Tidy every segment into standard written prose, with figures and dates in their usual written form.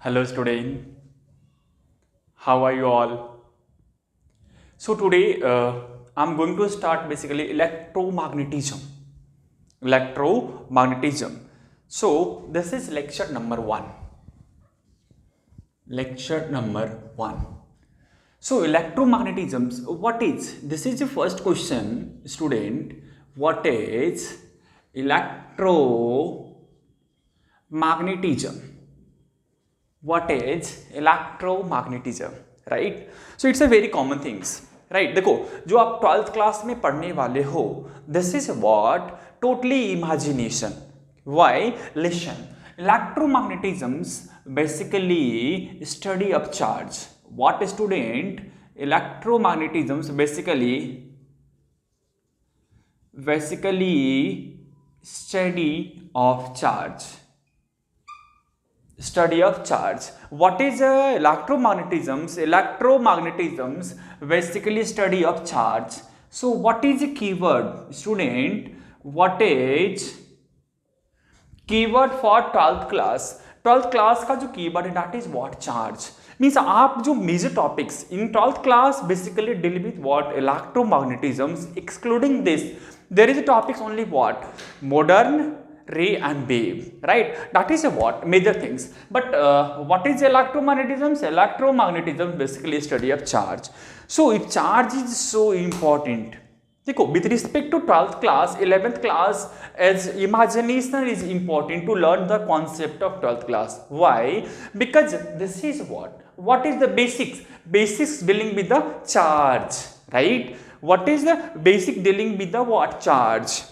Hello student, how are you all? So today I'm going to start basically electromagnetism. Electromagnetism. So this is lecture number 1. Lecture number 1. So electromagnetism, what is? This is the first question, student. What is electromagnetism? What is electromagnetism, right? So it's a very common things, right? देखो जो आप 12th class में पढ़ने वाले हो, this is what totally imagination. Why? Listen, electromagnetism basically study of charge. What student? Electromagnetism basically study of charge. Study of charge. What is electromagnetism? Electromagnetism basically study of charge. So what is the keyword, student? What is keyword for 12th class? 12th class का जो keyword है that is what? Charge. Means आप जो major topics in 12th class basically deal with what? Electromagnetism. Excluding this, there is a topics only what? Modern ray and wave, right? That is a what? Major things. But what is electromagnetism? Electromagnetism basically study of charge. So if charge is so important, देखो with respect to 12th class, 11th class, as imagination is important to learn the concept of 12th class. Why? Because this is what is the basics dealing with the charge, right? What is the basic dealing with the what? Charge.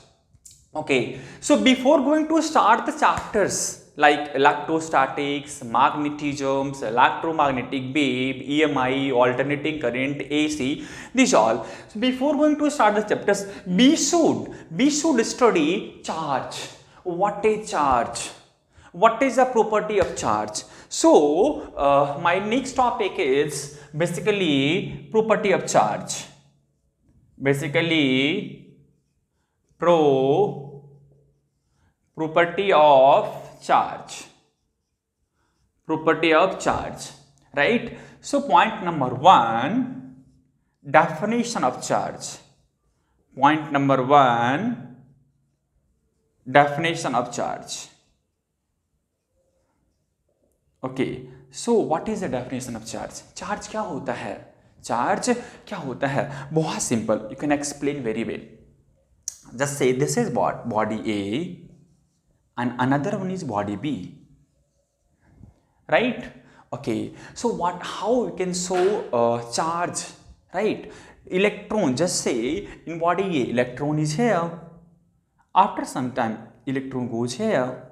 Okay, so before going to start the chapters like electrostatics, magnetism, electromagnetic wave, EMI, alternating current, AC, these all. So before going to start the chapters, we should study charge. What is charge? What is the property of charge? So my next topic is basically property of charge. Basically property of charge. Property of charge, right? So point number 1, definition of charge. Point number 1, definition of charge. Okay, so what is the definition of charge? Charge क्या होता है? Charge क्या होता है? बहुत simple, you can explain very well. Just say this is what? Body A and another one is body B, right? Okay, so how we can show charge, right? Electron, just say in body A, electron is here. After some time, electron goes here.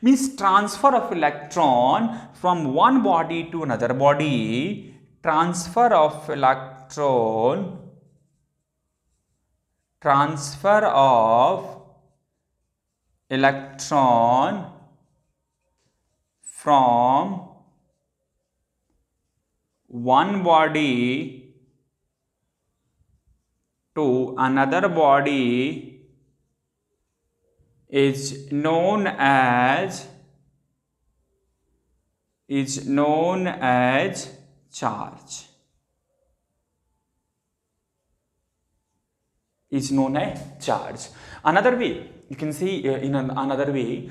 Means transfer of electron from one body to another body. Transfer of electron from one body to another body is known as charge. Is known as charge. Another way, you can see in another way,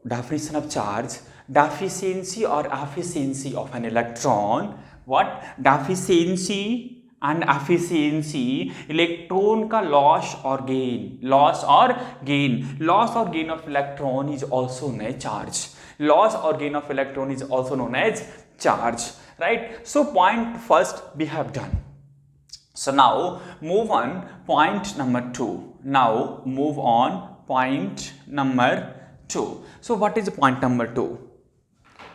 definition of charge, deficiency or efficiency of an electron. What? Deficiency and efficiency, electron का loss or gain of electron is also known as charge. Loss or gain of electron is also known as charge, right? So point first we have done. So now move on point number 2. Now move on point number 2. So what is point number 2?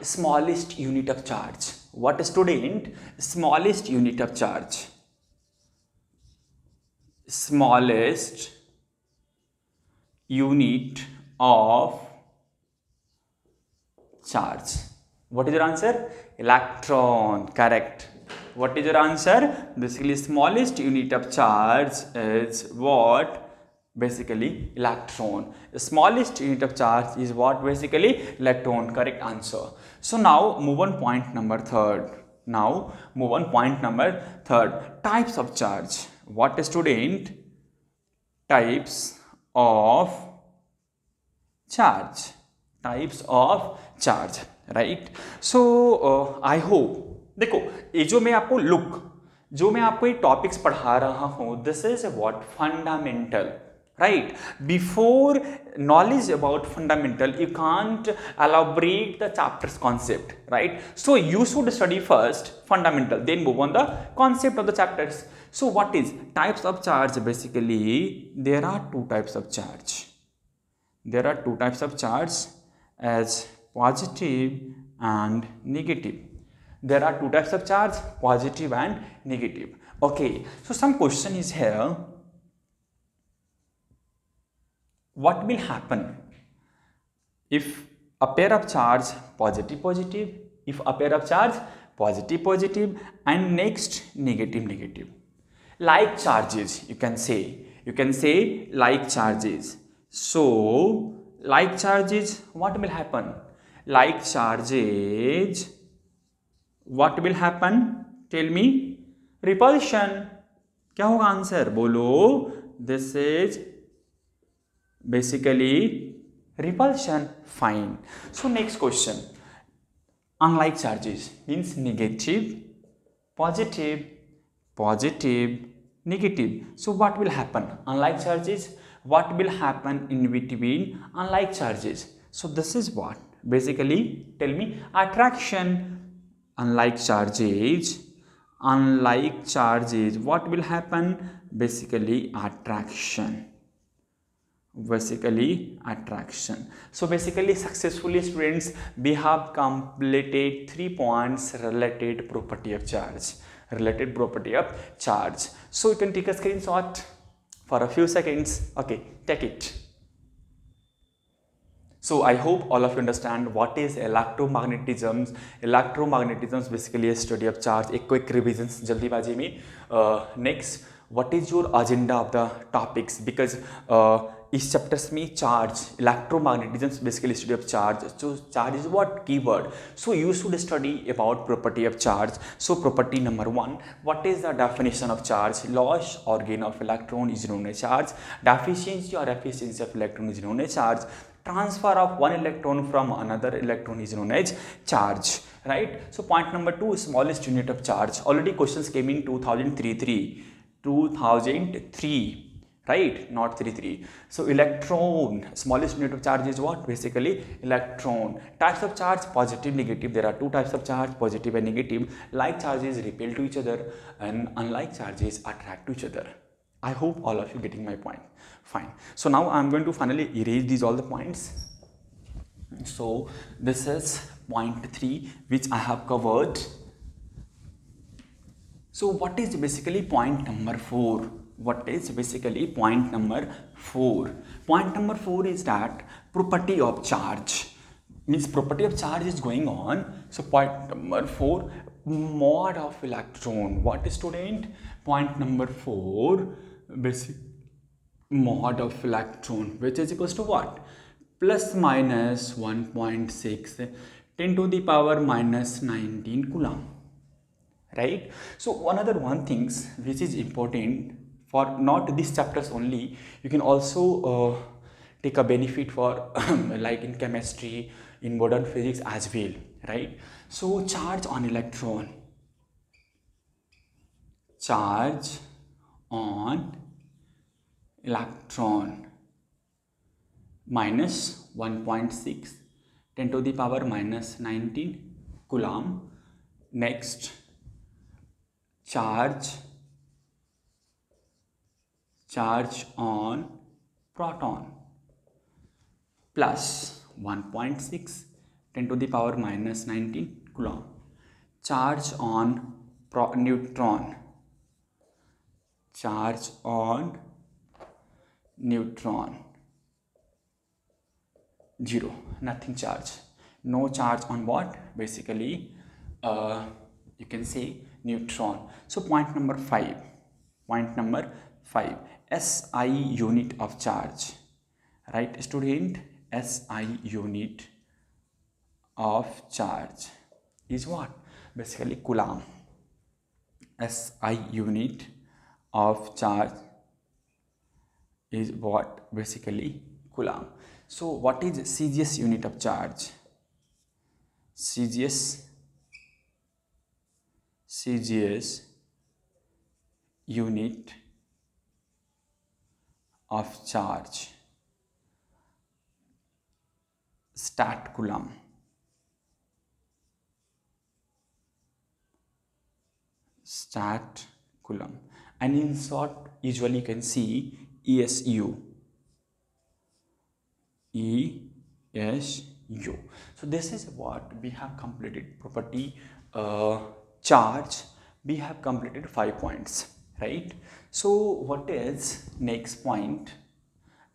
Smallest unit of charge. What, student? Smallest unit of charge. Smallest unit of charge. What is your answer? Electron. Correct. What is your answer? Basically, smallest unit of charge is what? Basically electron. The smallest unit of charge is what? Basically electron. Correct answer. So now move on point number third. Now move on point number third. Types of charge. What, student? Types of charge. Types of charge. Right. So I hope, देखो ये जो मैं आपको जो मैं आपको ये topics पढ़ा रहा हूं, this is what fundamental, right? Before knowledge about fundamental, you can't elaborate the chapter's concept, right? So you should study first fundamental, then move on the concept of the chapters. So what is types of charge? Basically there are two types of charge. There are two types of charge as positive and negative. There are two types of charge, positive and negative. Okay, so some question is here. What will happen if a pair of charge positive, if a pair of charge positive and next negative, like charges, you can say like charges. So like charges, what will happen? Like charges, what will happen? Tell me. Repulsion. क्या होगा answer? बोलो. This is basically repulsion. Fine. So next question. Unlike charges means negative, positive, negative. So what will happen? Unlike charges, what will happen in between unlike charges? So this is what basically, tell me. Attraction. Unlike charges, what will happen? Basically attraction. So basically successfully, students, we have completed 3 points related property of charge. So you can take a screenshot for a few seconds. Okay, take it. So I hope all of you understand what is electromagnetism. Electromagnetism is basically a study of charge. A quick revision jaldibazi mein. Next, what is your agenda of the topics? Because इस chapters में charge, electromagnetism basically study of charge. So charge is what? Keyword. So you should study about property of charge. So property number 1, what is the definition of charge? Loss और gain of electron is known as charge. Deficiency और efficiency of electron is known as charge. Transfer of one electron from another electron is known as charge, right? So point number 2, smallest unit of charge. Already questions came in 2003, right? Not 33. So electron, smallest unit of charge is what? Basically electron. Types of charge, positive, negative. There are two types of charge, positive and negative. Like charges repel to each other and unlike charges attract to each other. I hope all of you getting my point. Fine. So now I am going to finally erase these all the points. So this is point 3 which I have covered. So what is basically point number 4? What is basically point number 4? Point number 4 is that property of charge. Means property of charge is going on. So point number 4, mod of electron. What is, student? Point number 4, basic mod of electron, which is equals to what? Plus minus 1.6 10 to the power minus 19 coulomb, right? So one things which is important for not these chapters only, you can also take a benefit for like in chemistry, in modern physics as well, right? So charge on electron, charge on electron minus 1.6 10 to the power minus 19 coulomb. Next, charge on proton plus 1.6 10 to the power minus 19 coulomb. Charge on neutron, charge on neutron 0, nothing charge. No charge on what? Basically you can say neutron. So point number 5, SI unit of charge, right student? SI unit of charge is what? Basically Coulomb. SI unit of charge is what? Basically Coulomb. So what is CGS unit of charge? CGS unit of charge, stat Coulomb. Stat Coulomb. And in short, usually you can see ESU. So this is what we have completed. Property charge, we have completed 5 points, right? So what is next point?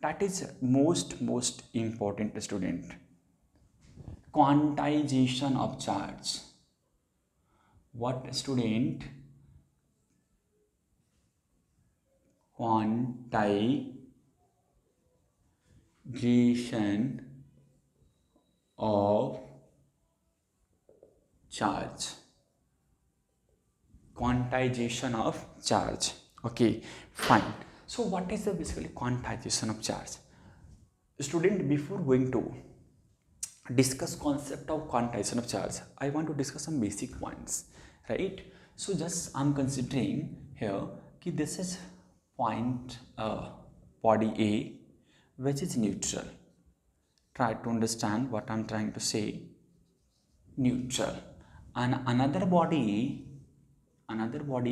That is most important, student. Quantization of charge. What, student? Quantization of charge. Quantization of charge. Okay, fine. So what is the basically quantization of charge? Student, before going to discuss concept of quantization of charge, I want to discuss some basic points, right? So just I'm considering here कि this is point body A which is neutral. Try to understand what I'm trying to say. Neutral. And another body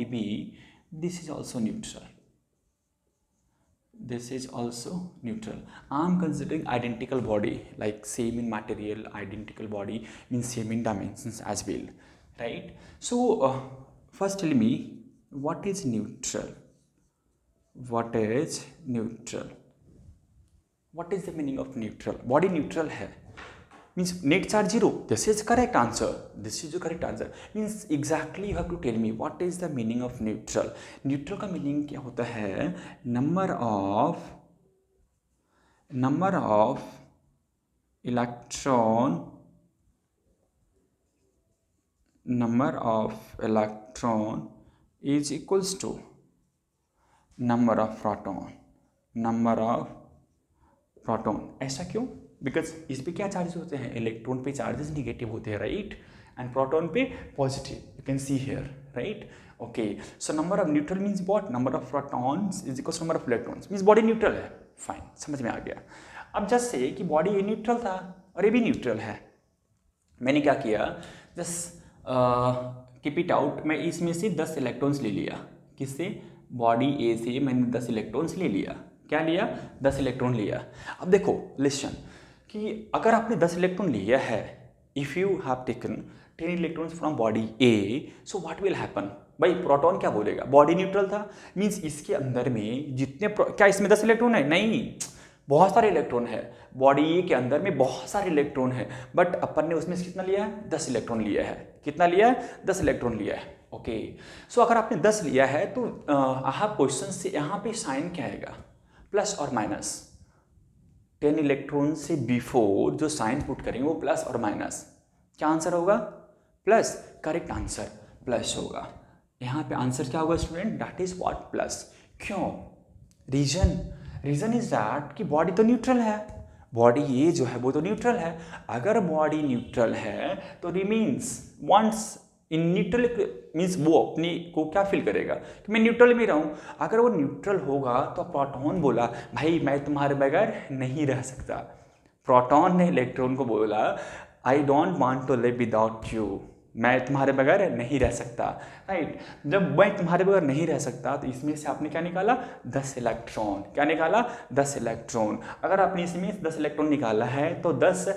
B, this is also neutral. This is also neutral. I'm considering identical body, like same in material, identical body means same in dimensions as well, right? So first tell me, what is neutral? What is neutral? What is the meaning of neutral? Body neutral है means net charge 0. This is correct answer. This is the correct answer. Means exactly you have to tell me what is the meaning of neutral. Neutral का meaning क्या होता है? Number of electron is equals to number of proton. ऐसा क्यों? Because इस पे क्या charges होते हैं? इलेक्ट्रॉन पे चार्जेस निगेटिव होते हैं, राइट? एंड प्रोटॉन पे positive. You can see here, right? Okay, so number of neutral means what? Number of protons is equal to number of electrons. Means body neutral है. Fine, समझ में आ गया. अब just say कि body ये neutral था और ये भी न्यूट्रल है. मैंने क्या किया? Just keep it out. मैं इसमें से 10 इलेक्ट्रॉन्स ले लिया. किससे? बॉडी ए से मैंने 10 इलेक्ट्रॉन्स ले लिया. क्या लिया? 10 इलेक्ट्रॉन लिया. अब देखो, लिसन, कि अगर आपने 10 इलेक्ट्रॉन लिया है, if you have taken 10 electrons from body A, so what will happen? भाई प्रोटॉन क्या बोलेगा? बॉडी न्यूट्रल था, मीन्स इसके अंदर में जितने क्या इसमें 10 इलेक्ट्रॉन है? नहीं, बहुत सारे इलेक्ट्रॉन है. बॉडी ए के अंदर में बहुत सारे इलेक्ट्रॉन है, बट अपन ने उसमें से कितना लिया है? 10 इलेक्ट्रॉन लिया है. कितना लिया है? 10 इलेक्ट्रॉन लिया है. ओके, सो अगर आपने 10 लिया है तो आप क्वेश्चन से यहाँ पे साइन क्या आएगा? प्लस और माइनस. 10 इलेक्ट्रॉन से बिफोर जो साइन पुट करेंगे वो प्लस और माइनस. क्या आंसर होगा? प्लस. करेक्ट आंसर प्लस होगा. यहाँ पे आंसर क्या होगा student? That is what? Plus. क्यों? रीजन इज दैट कि बॉडी तो न्यूट्रल है. बॉडी ये जो है वो तो न्यूट्रल है. अगर बॉडी न्यूट्रल है तो means once in neutral means वो अपनी को क्या फील करेगा कि मैं न्यूट्रल में रहूं. अगर वो न्यूट्रल होगा तो प्रोटॉन बोला भाई मैं तुम्हारे बगैर नहीं रह सकता. प्रोटॉन ने इलेक्ट्रॉन को बोला I don't want to live without you, मैं तुम्हारे बगैर नहीं रह सकता, राइट? जब मैं तुम्हारे बगैर नहीं रह सकता तो इसमें से आपने क्या निकाला? 10 इलेक्ट्रॉन. क्या निकाला? 10 इलेक्ट्रॉन. अगर आपने इसमें 10 इलेक्ट्रॉन निकाला है तो 10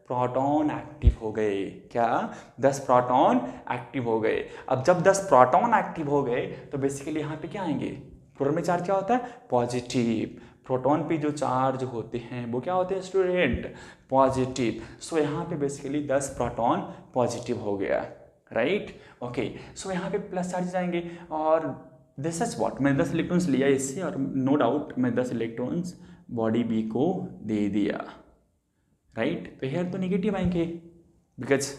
प्रोटॉन एक्टिव हो गए. क्या? 10 प्रोटॉन एक्टिव हो गए. अब जब 10 प्रोटॉन एक्टिव हो गए तो बेसिकली यहाँ पे क्या आएंगे? प्रोटॉन में चार्ज क्या होता है? पॉजिटिव. प्रोटॉन पे जो चार्ज होते हैं वो क्या होते हैं स्टूडेंट? पॉजिटिव. सो यहाँ पे बेसिकली 10 प्रोटॉन पॉजिटिव हो गया, राइट? ओके, सो यहाँ पे प्लस चार्जेस आएंगे और दिस इज व्हाट, मैंने 10 इलेक्ट्रॉन्स लिया इससे और नो डाउट मैं 10 इलेक्ट्रॉन्स बॉडी बी को दे दिया, राइट। तो हेयर तो नेगेटिव आएंगे because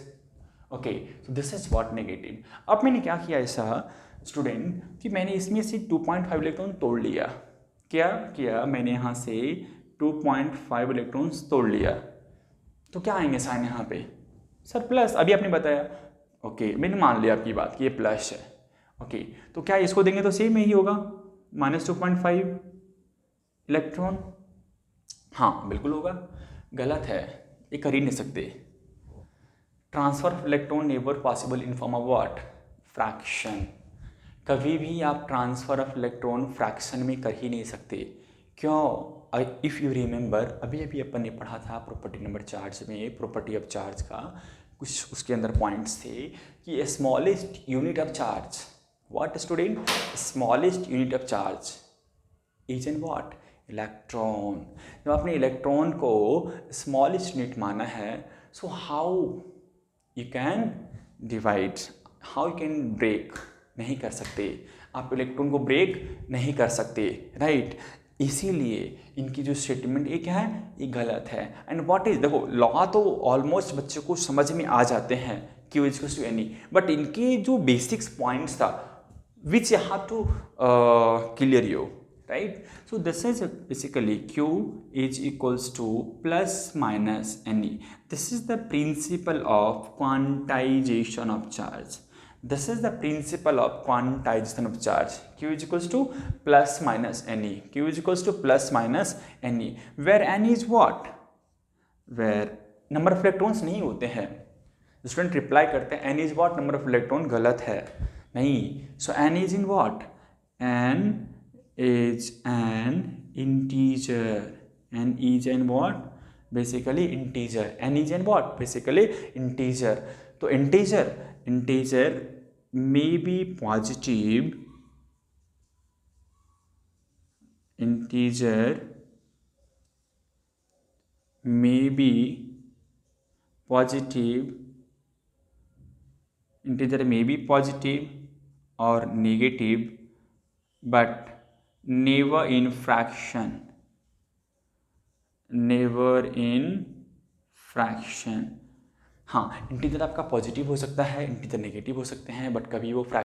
okay, so this is what negative. अब मैंने क्या किया ऐसा स्टूडेंट कि मैंने इसमें से 2.5 इलेक्ट्रॉन तोड़ लिया। क्या किया मैंने यहाँ से 2.5 इलेक्ट्रॉन्स तोड़ लिया, तो क्या आएंगे साइन यहाँ पे सर प्लस, अभी आपने बताया ओके मैंने मान लिया आपकी बात कि ये प्लस है ओके, तो क्या इसको देंगे तो सेम यही होगा -2.5 इलेक्ट्रॉन, हाँ बिल्कुल होगा, गलत है, ये कर ही नहीं सकते। Transfer of electron never possible in form of what, fraction. कभी भी आप ट्रांसफर ऑफ इलेक्ट्रॉन फ्रैक्शन में कर ही नहीं सकते, क्यों, इफ़ यू रिमेंबर अभी अभी अपन ने पढ़ा था प्रॉपर्टी नंबर चार्ज में, प्रॉपर्टी ऑफ चार्ज का कुछ उसके अंदर पॉइंट्स थे कि smallest unit of charge, what student, smallest unit of charge is in what, electron. जब आपने इलेक्ट्रॉन को स्मॉलेस्ट यूनिट माना है, so how you can divide, how you can break, नहीं कर सकते आप, इलेक्ट्रॉन को ब्रेक नहीं कर सकते, राइट। इसीलिए इनकी जो स्टेटमेंट ये क्या है, ये गलत है। एंड व्हाट इज, देखो लॉ तो ऑलमोस्ट बच्चों को समझ में आ जाते हैं Q equals to n e, but इनके जो बेसिक्स पॉइंट्स था which you have to clear you, right. So this is basically Q is equals to plus minus n e, this is the principle of quantization of charge, this is the principle of quantization of charge. Q is equals to plus minus Ne, Q is equals to plus minus Ne, where N is what, where number of electrons नहीं होते हैं। Student reply करते हैं N is what, number of electron, गलत है, नहीं। so N is in what, N is an integer, N is an what, basically integer, N is an what, basically integer। तो integer may be positive, integer may be positive, integer may be positive or negative, but never in fraction, never in fraction। हाँ integer आपका positive हो सकता है, integer negative हो सकते हैं, but कभी वो